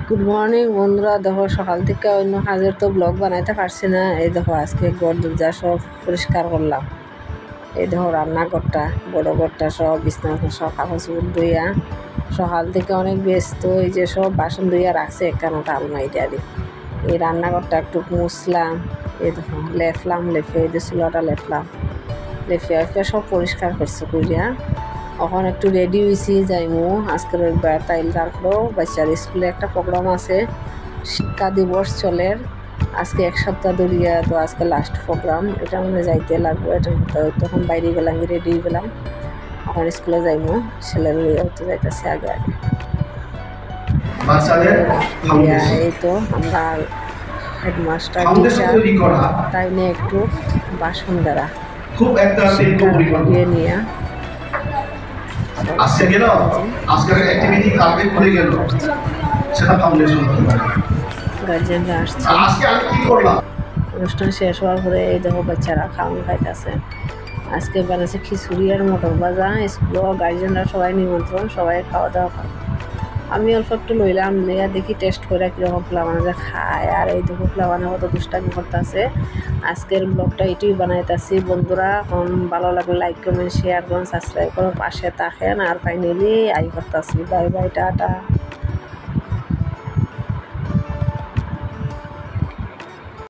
Good morning বন্ধুরা। দেখো সকাল থেকে অন্য কাজের তো ব্লগ বানাইতে পারছি না। এই দেখো আজকে ঘর দরজা সব পরিষ্কার করলাম। এই দেখো রান্নাঘরটা, বড় ঘরটা সব বিছনা সব কাপড় চোপড় ধুইয়া সকাল থেকে অনেক ব্যস্ত। এই যে সব বাসন ধুইয়া রাখছে একখানোটা আলমারিটা দিয়ে। এই রান্নাঘরটা একটু মুছলাম। এই দেখো লেফলাম, লেফে এই যে চুলাটা লেফলাম, লেফে সব পরিষ্কার করছে করিয়া। এখন একটু রেডি হয়েছি যাইমু আজকের রবিবার, তাইলে তারপরেও বাচ্চার স্কুলে একটা প্রোগ্রাম আছে, শিক্ষা দিবস চলে আজকে এক সপ্তাহ ধরিয়া। তো আজকে লাস্ট প্রোগ্রাম, এটা মানে যাইতে লাগবে। এটা তখন বাইরে গেলাম, রেডি গেলাম, এখন স্কুলে যাইমু। ছেলের তো যাইতেছে আগে আগে। এই তো আমরা হেডমাস্টার টিচার তাই নিয়ে একটু বাসন দ্বারা খুব একটা ইয়ে নিয়ে আজকে গেল, আজকের অ্যাক্টিভিটি কালকে করে গেল, সেটা ফাউন্ডেশন হতে পারে। গার্জেনরা আসছে। আজকে আমি কি করলাম? অনুষ্ঠান শেষ হওয়ার পরে এই দেখো বাচ্চারা খাওয়ান খাইতেছে। আজকে বানাচ্ছে খিচুড়ি আর মটর ভাজা। স্কুল গার্জেনরা সবাই নিমন্ত্রণ, সবাই খাওয়া দাওয়া খাবে। আমি অল্প একটু লইলাম, লইয়া দেখি টেস্ট করে কীরকম ফ্লাওয়ানা যে খায়। আর এই দেখো ফ্লাওয়ানা কত দুষ্টামি করতেছে। আজকের ব্লগটা এটুই বানাইতেছি বন্ধুরা। ভালো লাগলে লাইক কমেন্ট শেয়ার করুন, সাবস্ক্রাইব করুন, পাশে থাকেন। আর ফাইনালি আই করতেছি। Bye bye, tata.